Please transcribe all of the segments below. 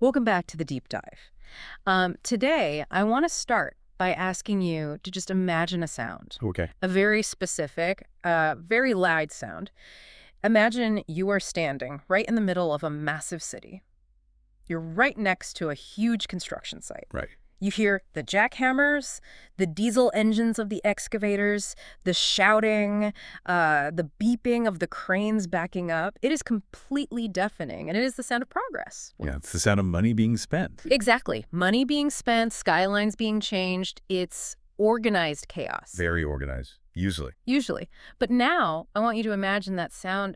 Welcome back to the deep dive. Today, I want to start by asking you to just imagine a sound, Okay. a very specific, very loud sound. Imagine you are standing right in the middle of a massive city. You're right next to a huge construction site. Right. You hear the jackhammers, the diesel engines of the excavators, the shouting, the beeping of the cranes backing up. It is completely deafening, and it is the sound of progress. Yeah, it's the sound of money being spent. Exactly. Money being spent, skylines being changed. It's organized chaos. Very organized, usually. Usually. But now, I want you to imagine that sound,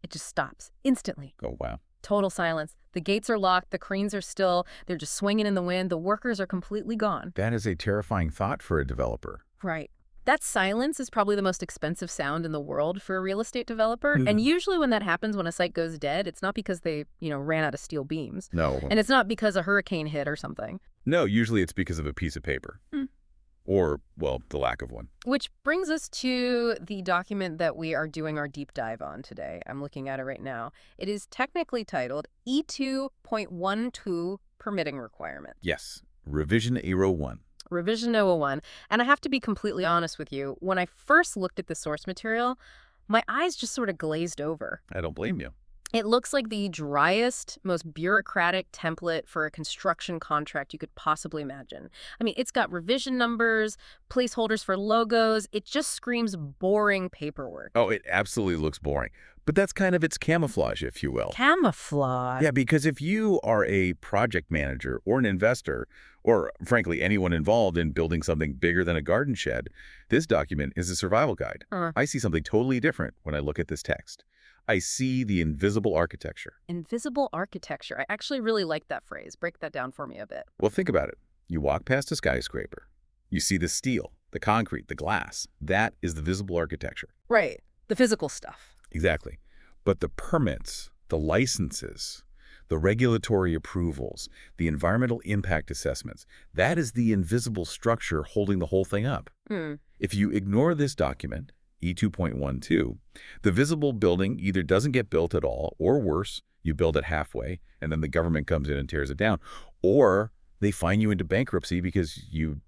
it just stops instantly. Oh, wow. Total silence. The gates are locked. The cranes are still. They're just swinging in the wind. The workers are completely gone. That is a terrifying thought for a developer. Right. That silence is probably the most expensive sound in the world for a real estate developer. And usually when that happens, when a site goes dead, it's not because they, ran out of steel beams. No. And it's not because a hurricane hit or something. No, usually it's because of a piece of paper. Or, well, the lack of one. Which brings us to the document that we are doing our deep dive on today. I'm looking at it right now. It is technically titled E2.12 Permitting Requirements. Yes. Revision 801. Revision 001. And I have to be completely honest with you. When I first looked at the source material, my eyes just sort of glazed over. I don't blame you. It looks like the driest, most bureaucratic template for a construction contract you could possibly imagine. I mean, it's got revision numbers, placeholders for logos. It just screams boring paperwork. Oh, it absolutely looks boring. But that's kind of its camouflage, if you will. Camouflage? Yeah, because if you are a project manager or an investor, or frankly, anyone involved in building something bigger than a garden shed, this document is a survival guide. I see something totally different when I look at this text. I see the invisible architecture. Invisible architecture. I actually really like that phrase. Break that down for me a bit. Well, think about it. You walk past a skyscraper. You see the steel, the concrete, the glass. That is the visible architecture. Right. The physical stuff. Exactly. But the permits, the licenses, the regulatory approvals, the environmental impact assessments, that is the invisible structure holding the whole thing up. If you ignore this document, E2.12, the visible building either doesn't get built at all, or worse, you build it halfway, and then the government comes in and tears it down. Or they fine you into bankruptcy because you,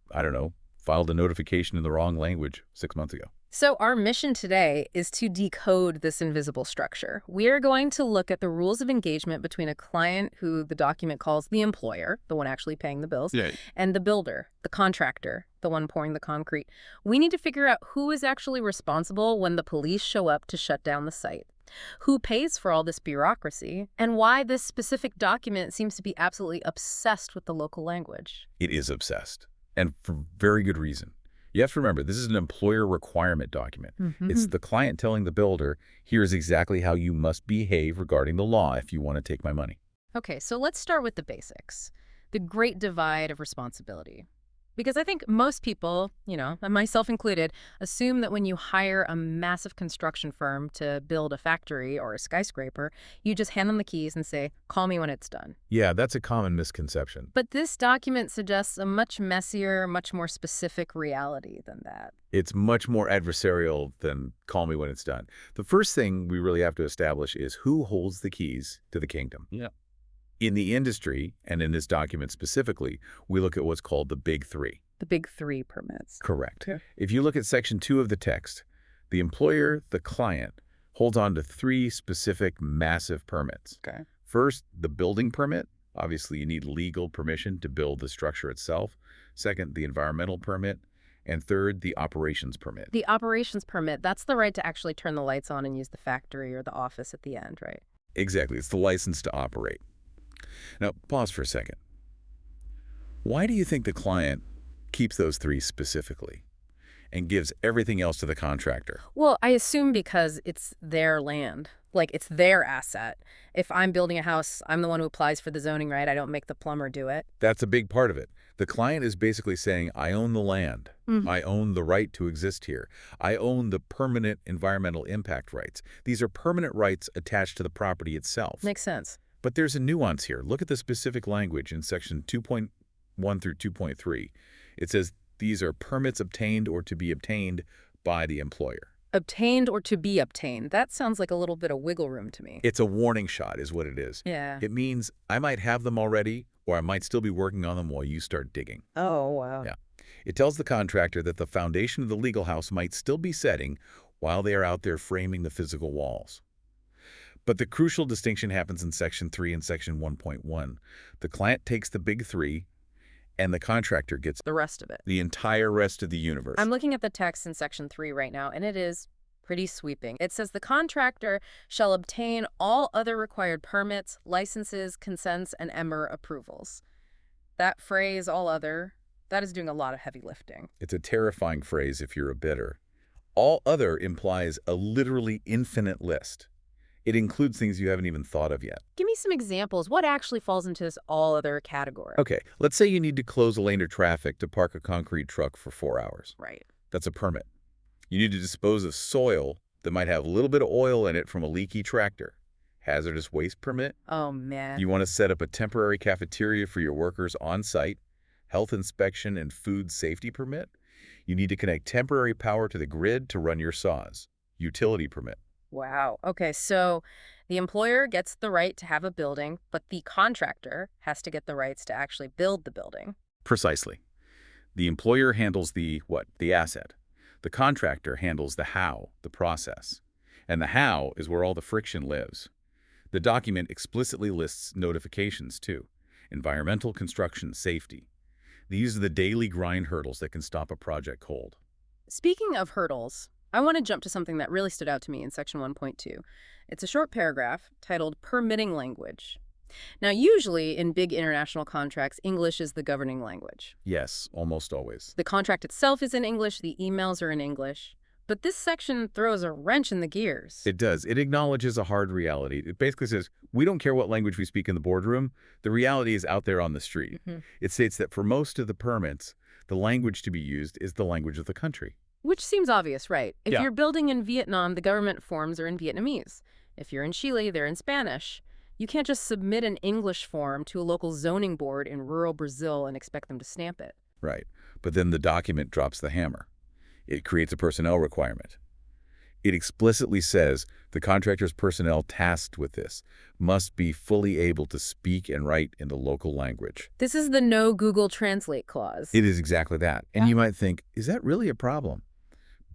filed a notification in the wrong language 6 months ago. So our mission today is to decode this invisible structure. We are going to look at the rules of engagement between a client who the document calls the employer, the one actually paying the bills, and the builder, the contractor, the one pouring the concrete. We need to figure out who is actually responsible when the police show up to shut down the site, who pays for all this bureaucracy, and why this specific document seems to be absolutely obsessed with the local language. It is obsessed, and for very good reason. You have to remember, this is an employer requirement document. It's the client telling the builder, here's exactly how you must behave regarding the law if you want to take my money. Okay, so let's start with the basics. The great divide of responsibility. Because I think most people, and myself included, assume that when you hire a massive construction firm to build a factory or a skyscraper, you just hand them the keys and say, call me when it's done. Yeah, that's a common misconception. But this document suggests a much messier, much more specific reality than that. It's much more adversarial than call me when it's done. The first thing we really have to establish is who holds the keys to the kingdom. In the industry, and in this document specifically, we look at what's called the Big Three. The Big Three permits. Correct. If you look at Section 2 of the text, the employer, the client, holds on to three specific massive permits. First, the building permit. Obviously, you need legal permission to build the structure itself. Second, the environmental permit. And third, the operations permit. The operations permit, that's the right to actually turn the lights on and use the factory or the office at the end, right? Exactly. It's the license to operate. Now, pause for a second. Why do you think the client keeps those three specifically and gives everything else to the contractor? Well, I assume because it's their land. Like, it's their asset. If I'm building a house, I'm the one who applies for the zoning, right? I don't make the plumber do it. That's a big part of it. The client is basically saying, I own the land. I own the right to exist here. I own the permanent environmental impact rights. These are permanent rights attached to the property itself. Makes sense. But there's a nuance here. Look at the specific language in Section 2.1 through 2.3. It says these are permits obtained or to be obtained by the employer. Obtained or to be obtained. That sounds like a little bit of wiggle room to me. It's a warning shot is what it is. Yeah. It means I might have them already, or I might still be working on them while you start digging. Oh, wow. Yeah. It tells the contractor that the foundation of the legal house might still be setting while they are out there framing the physical walls. But the crucial distinction happens in Section 3 and Section 1.1. The client takes the big three, and the contractor gets The rest of it. the entire rest of the universe. I'm looking at the text in Section 3 right now, and it is pretty sweeping. It says the contractor shall obtain all other required permits, licenses, consents, and EMER approvals. That phrase, all other, that is doing a lot of heavy lifting. It's a terrifying phrase if you're a bidder. All other implies a literally infinite list. It includes things you haven't even thought of yet. Give me some examples. What actually falls into this all other category? Okay, let's say you need to close a lane of traffic to park a concrete truck for 4 hours. Right. That's a permit. You need to dispose of soil that might have a little bit of oil in it from a leaky tractor. Hazardous waste permit. Oh, man. You want to set up a temporary cafeteria for your workers on site. Health inspection and food safety permit. You need to connect temporary power to the grid to run your saws. Utility permit. Wow. Okay, so the employer gets the right to have a building, but the contractor has to get the rights to actually build the building. Precisely. The employer handles the asset. The contractor handles the how, the process. And the how is where all the friction lives. The document explicitly lists notifications, too. Environmental, construction, safety. These are the daily grind hurdles that can stop a project cold. Speaking of hurdles, I want to jump to something that really stood out to me in Section 1.2. It's a short paragraph titled Permitting Language. Now, usually in big international contracts, English is the governing language. Yes, almost always. The contract itself is in English, the emails are in English. But this section throws a wrench in the gears. It does. It acknowledges a hard reality. It basically says, we don't care what language we speak in the boardroom. The reality is out there on the street. It states that for most of the permits, the language to be used is the language of the country. Which seems obvious, right? If Yeah. you're building in Vietnam, the government forms are in Vietnamese. If you're in Chile, they're in Spanish. You can't just submit an English form to a local zoning board in rural Brazil and expect them to stamp it. Right. But then the document drops the hammer. It creates a personnel requirement. It explicitly says the contractor's personnel tasked with this must be fully able to speak and write in the local language. This is the no Google Translate clause. It is exactly that. And you might think, is that really a problem?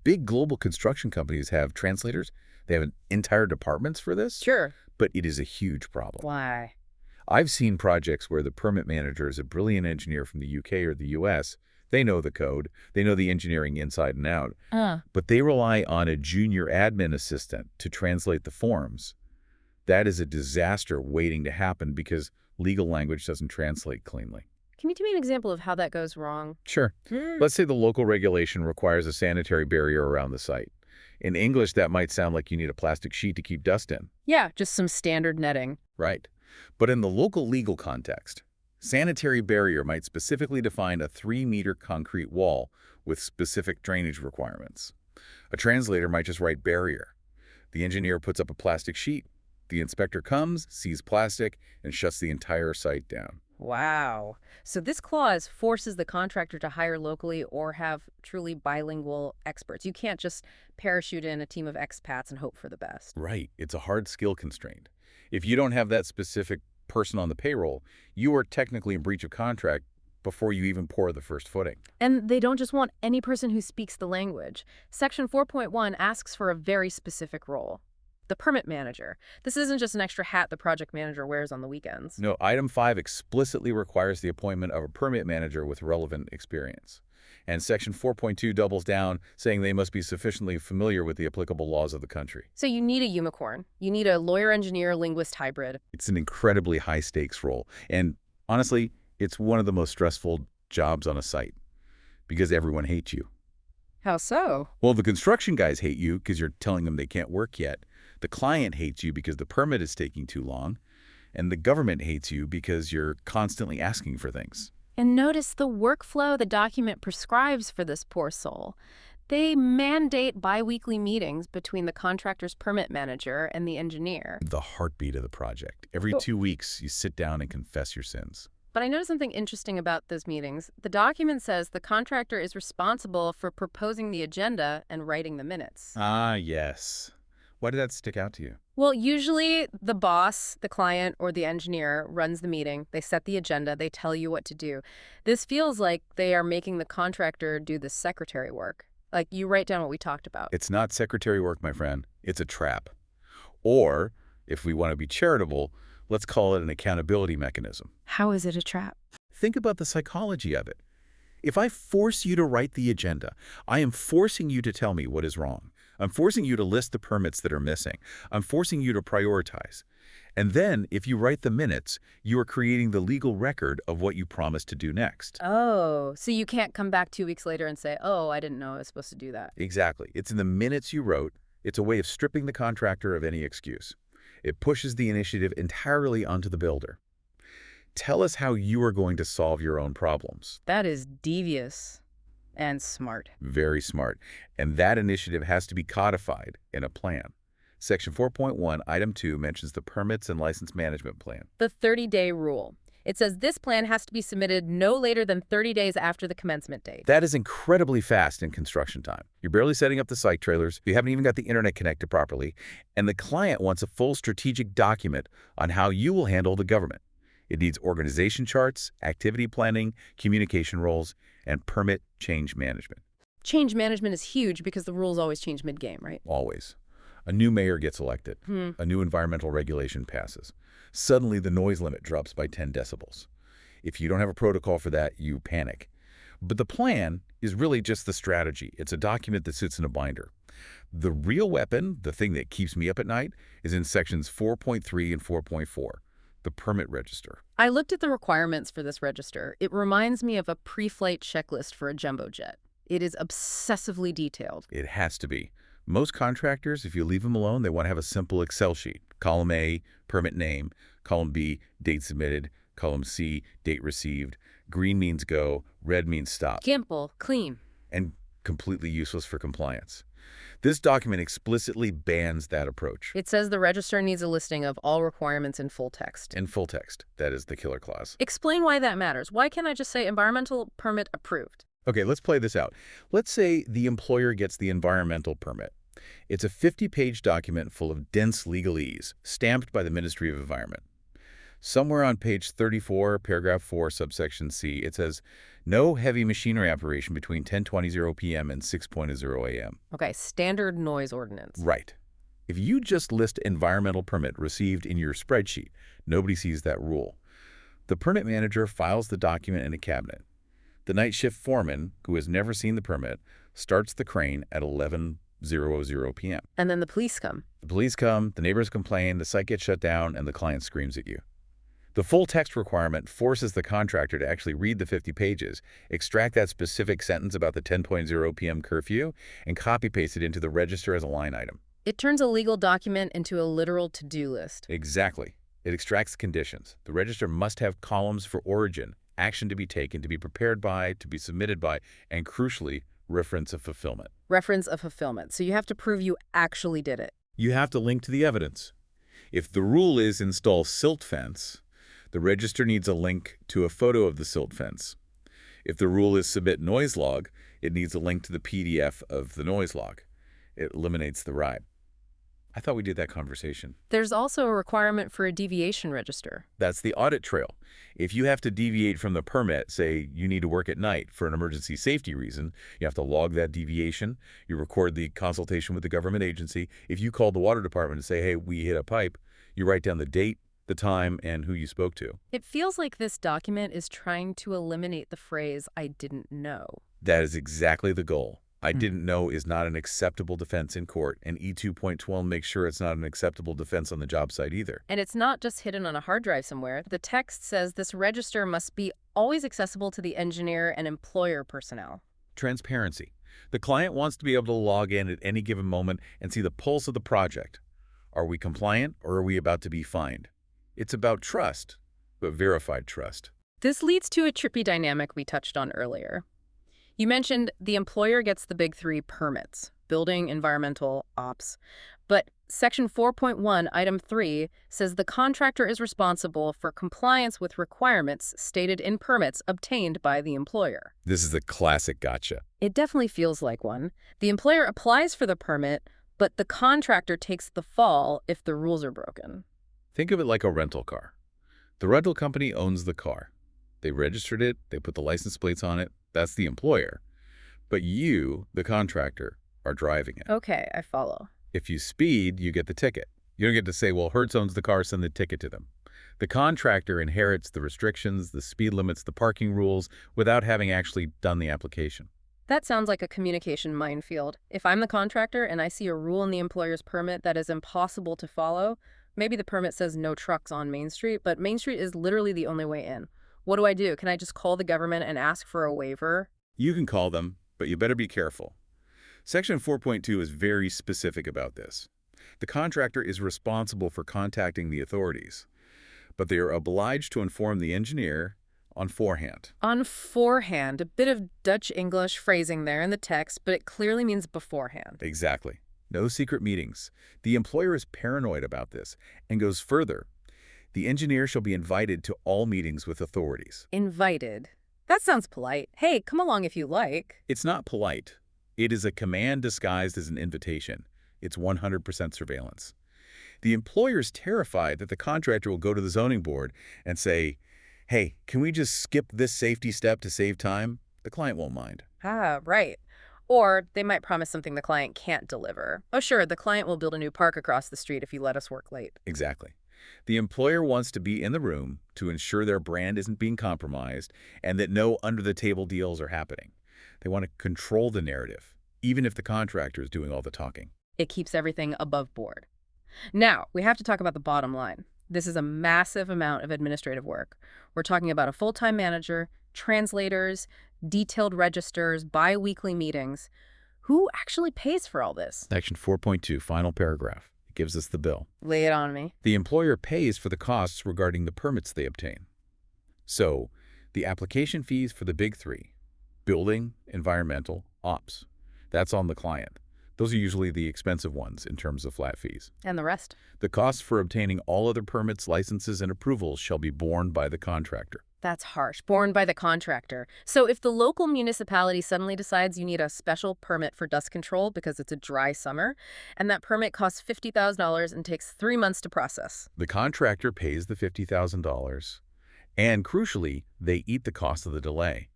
Big global construction companies have translators. They have entire departments for this. Sure. But it is a huge problem. Why? I've seen projects where the permit manager is a brilliant engineer from the UK or the US. They know the code. They know the engineering inside and out. But they rely on a junior admin assistant to translate the forms. That is a disaster waiting to happen because legal language doesn't translate cleanly. Can you give me an example of how that goes wrong? Sure. Let's say the local regulation requires a sanitary barrier around the site. In English, that might sound like you need a plastic sheet to keep dust in. Yeah, just some standard netting. Right. But in the local legal context, sanitary barrier might specifically define a 3-meter concrete wall with specific drainage requirements. A translator might just write barrier. The engineer puts up a plastic sheet. The inspector comes, sees plastic, and shuts the entire site down. Wow. So this clause forces the contractor to hire locally or have truly bilingual experts. You can't just parachute in a team of expats and hope for the best. Right. It's a hard skill constraint. If you don't have that specific person on the payroll, you are technically in breach of contract before you even pour the first footing. And they don't just want any person who speaks the language. Section 4.1 asks for a very specific role. The permit manager. This isn't just an extra hat the project manager wears on the weekends. No, Item 5 explicitly requires the appointment of a permit manager with relevant experience. And Section 4.2 doubles down, saying they must be sufficiently familiar with the applicable laws of the country. So you need a unicorn. You need a lawyer-engineer-linguist hybrid. It's an incredibly high-stakes role. And honestly, it's one of the most stressful jobs on a site because everyone hates you. How so? Well, the construction guys hate you because you're telling them they can't work yet. The client hates you because the permit is taking too long. And the government hates you because you're constantly asking for things. And notice the workflow the document prescribes for this poor soul. They mandate biweekly meetings between the contractor's permit manager and the engineer. The heartbeat of the project. Every 2 weeks, you sit down and confess your sins. But I noticed something interesting about those meetings. The document says the contractor is responsible for proposing the agenda and writing the minutes. Ah, yes. Why did that stick out to you? Well, usually the boss, the client, or the engineer runs the meeting. They set the agenda. They tell you what to do. This feels like they are making the contractor do the secretary work. Like, you write down what we talked about. It's not secretary work, my friend. It's a trap. Or, if we want to be charitable, let's call it an accountability mechanism. How is it a trap? Think about the psychology of it. If I force you to write the agenda, I am forcing you to tell me what is wrong. I'm forcing you to list the permits that are missing. I'm forcing you to prioritize. And then, if you write the minutes, you are creating the legal record of what you promised to do next. Oh, so you can't come back 2 weeks later and say, oh, I didn't know I was supposed to do that. Exactly. It's in the minutes you wrote. It's a way of stripping the contractor of any excuse. It pushes the initiative entirely onto the builder. Tell us how you are going to solve your own problems. That is devious and smart. Very smart. And that initiative has to be codified in a plan. Section 4.1, Item 2 mentions the Permits and License Management Plan. The 30-day rule. It says this plan has to be submitted no later than 30 days after the commencement date. That is incredibly fast in construction time. You're barely setting up the site trailers, you haven't even got the internet connected properly, and the client wants a full strategic document on how you will handle the government. It needs organization charts, activity planning, communication roles, and permit change management. Change management is huge because the rules always change mid-game, right? Always. A new mayor gets elected. A new environmental regulation passes. Suddenly, the noise limit drops by 10 decibels. If you don't have a protocol for that, you panic. But the plan is really just the strategy. It's a document that sits in a binder. The real weapon, the thing that keeps me up at night, is in sections 4.3 and 4.4, the permit register. I looked at the requirements for this register. It reminds me of a pre-flight checklist for a jumbo jet. It is obsessively detailed. It has to be. Most contractors, if you leave them alone, they want to have a simple Excel sheet. Column A, permit name. Column B, date submitted. Column C, date received. Green means go. Red means stop. Simple, clean. And completely useless for compliance. This document explicitly bans that approach. It says the register needs a listing of all requirements in full text. In full text. That is the killer clause. Explain why that matters. Why can't I just say environmental permit approved? Okay, let's play this out. Let's say the employer gets the environmental permit. It's a 50-page document full of dense legalese, stamped by the Ministry of Environment. Somewhere on page 34, paragraph 4, subsection C, it says, no heavy machinery operation between 10:20 p.m. and 6:00 a.m. Okay, standard noise ordinance. Right. If you just list environmental permit received in your spreadsheet, nobody sees that rule. The permit manager files the document in a cabinet. The night shift foreman, who has never seen the permit, starts the crane at 11:00 p.m. And then the police come. The police come, the neighbors complain, the site gets shut down, and the client screams at you. The full text requirement forces the contractor to actually read the 50 pages, extract that specific sentence about the 10:00 p.m. curfew, and copy-paste it into the register as a line item. It turns a legal document into a literal to-do list. Exactly. It extracts conditions. The register must have columns for origin, action to be taken, to be prepared by, to be submitted by, and crucially, reference of fulfillment. Reference of fulfillment. So you have to prove you actually did it. You have to link to the evidence. If the rule is install silt fence, the register needs a link to a photo of the silt fence. If the rule is submit noise log, it needs a link to the PDF of the noise log. It eliminates the ride. I thought we did that conversation. There's also a requirement for a deviation register. That's the audit trail. If you have to deviate from the permit, say you need to work at night for an emergency safety reason, you have to log that deviation. You record the consultation with the government agency. If you call the water department and say, hey, we hit a pipe, you write down the date, the time, and who you spoke to. It feels like this document is trying to eliminate the phrase, I didn't know. That is exactly the goal. I didn't know is not an acceptable defense in court, and E2.12 makes sure it's not an acceptable defense on the job site either. And it's not just hidden on a hard drive somewhere. The text says this register must be always accessible to the engineer and employer personnel. Transparency. The client wants to be able to log in at any given moment and see the pulse of the project. Are we compliant, or are we about to be fined? It's about trust, but verified trust. This leads to a trippy dynamic we touched on earlier. You mentioned the employer gets the big three permits, building, environmental, ops. But Section 4.1, Item 3 says the contractor is responsible for compliance with requirements stated in permits obtained by the employer. This is a classic gotcha. It definitely feels like one. The employer applies for the permit, but the contractor takes the fall if the rules are broken. Think of it like a rental car. The rental company owns the car. They registered it, they put the license plates on it. That's the employer. But you, the contractor, are driving it. Okay, I follow. If you speed, you get the ticket. You don't get to say, well, Hertz owns the car, send the ticket to them. The contractor inherits the restrictions, the speed limits, the parking rules, without having actually done the application. That sounds like a communication minefield. If I'm the contractor and I see a rule in the employer's permit that is impossible to follow, maybe the permit says no trucks on Main Street, but Main Street is literally the only way in. What do I do? Can I just call the government and ask for a waiver? You can call them, but you better be careful. Section 4.2 is very specific about this. The contractor is responsible for contacting the authorities, but they are obliged to inform the engineer on forehand. On forehand, a bit of Dutch English phrasing there in the text, but it clearly means beforehand. Exactly. No secret meetings. The employer is paranoid about this and goes further. The engineer shall be invited to all meetings with authorities. Invited. That sounds polite. Hey, come along if you like. It's not polite. It is a command disguised as an invitation. It's 100% surveillance. The employer's terrified that the contractor will go to the zoning board and say, hey, can we just skip this safety step to save time? The client won't mind. Ah, right. Or they might promise something the client can't deliver. Oh, sure, the client will build a new park across the street if you let us work late. Exactly. The employer wants to be in the room to ensure their brand isn't being compromised and that no under-the-table deals are happening. They want to control the narrative, even if the contractor is doing all the talking. It keeps everything above board. Now, we have to talk about the bottom line. This is a massive amount of administrative work. We're talking about a full-time manager, translators, detailed registers, bi-weekly meetings. Who actually pays for all this? Section 4.2, final paragraph. It gives us the bill. Lay it on me. The employer pays for the costs regarding the permits they obtain. So, the application fees for the big three, building, environmental, ops, that's on the client. Those are usually the expensive ones in terms of flat fees. And the rest? The costs for obtaining all other permits, licenses, and approvals shall be borne by the contractor. That's harsh. Borne by the contractor. So if the local municipality suddenly decides you need a special permit for dust control because it's a dry summer, and that permit costs $50,000 and takes 3 months to process. The contractor pays the $50,000, and crucially, they eat the cost of the delay.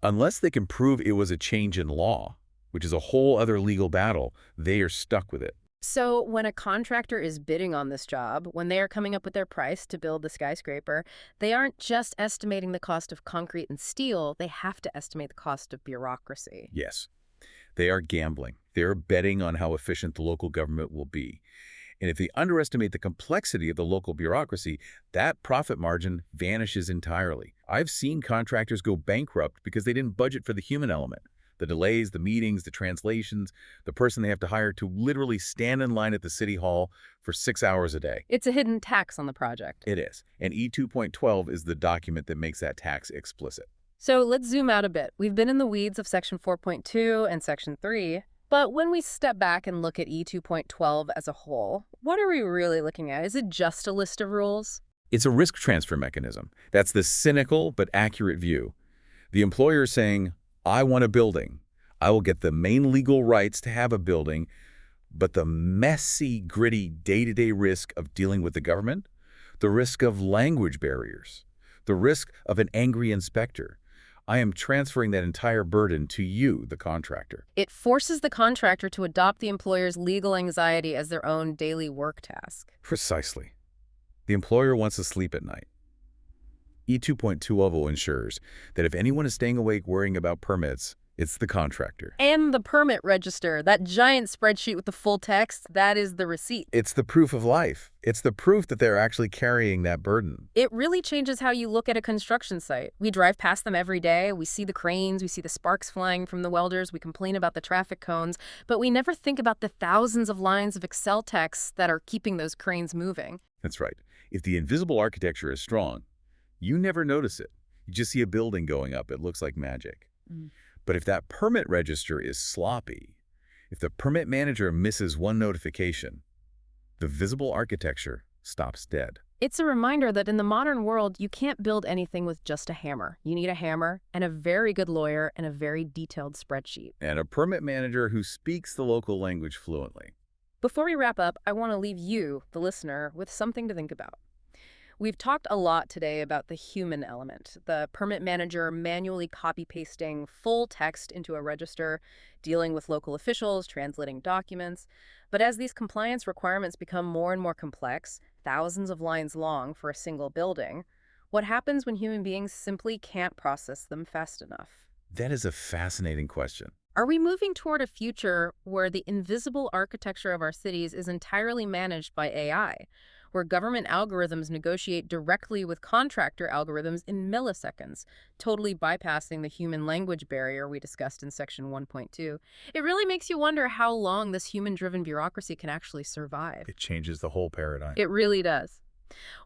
Unless they can prove it was a change in law, which is a whole other legal battle, they are stuck with it. So when a contractor is bidding on this job, when they are coming up with their price to build the skyscraper, they aren't just estimating the cost of concrete and steel, they have to estimate the cost of bureaucracy. Yes. They are gambling. They are betting on how efficient the local government will be. And if they underestimate the complexity of the local bureaucracy, that profit margin vanishes entirely. I've seen contractors go bankrupt because they didn't budget for the human element. The delays, the meetings, the translations, the person they have to hire to literally stand in line at the city hall for 6 hours a day. It's a hidden tax on the project. It is. And E2.12 is the document that makes that tax explicit. So let's zoom out a bit. We've been in the weeds of Section 4.2 and Section 3, but when we step back and look at E2.12 as a whole, what are we really looking at? Is it just a list of rules? It's a risk transfer mechanism. That's the cynical but accurate view. The employer is saying, I want a building. I will get the main legal rights to have a building, but the messy, gritty, day-to-day risk of dealing with the government, the risk of language barriers, the risk of an angry inspector, I am transferring that entire burden to you, the contractor. It forces the contractor to adopt the employer's legal anxiety as their own daily work task. Precisely. The employer wants to sleep at night. E2.12 ensures that if anyone is staying awake worrying about permits, it's the contractor. And the permit register, that giant spreadsheet with the full text, that is the receipt. It's the proof of life. It's the proof that they're actually carrying that burden. It really changes how you look at a construction site. We drive past them every day. We see the cranes. We see the sparks flying from the welders. We complain about the traffic cones. But we never think about the thousands of lines of Excel text that are keeping those cranes moving. That's right. If the invisible architecture is strong, you never notice it. You just see a building going up. It looks like magic. But if that permit register is sloppy, if the permit manager misses one notification, The visible architecture stops dead. It's a reminder that in the modern world, you can't build anything with just a hammer. You need a hammer and a very good lawyer and a very detailed spreadsheet. And a permit manager who speaks the local language fluently. Before we wrap up, I want to leave you, the listener, with something to think about. We've talked a lot today about the human element, the permit manager manually copy-pasting full text into a register, dealing with local officials, translating documents. But as these compliance requirements become more and more complex, thousands of lines long for a single building, what happens when human beings simply can't process them fast enough? That is a fascinating question. Are we moving toward a future where the invisible architecture of our cities is entirely managed by AI, where government algorithms negotiate directly with contractor algorithms in milliseconds, totally bypassing the human language barrier we discussed in Section 1.2? It really makes you wonder how long this human-driven bureaucracy can actually survive. It changes the whole paradigm. It really does.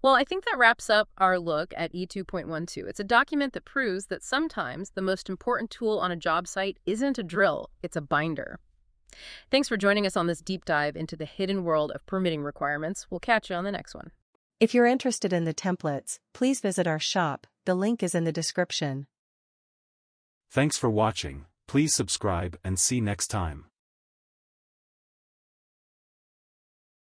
Well, I think that wraps up our look at E2.12. It's a document that proves that sometimes the most important tool on a job site isn't a drill, it's a binder. Thanks for joining us on this deep dive into the hidden world of permitting requirements. We'll catch you on the next one. If you're interested in the templates, please visit our shop. The link is in the description. Thanks for watching. Please subscribe and see next time.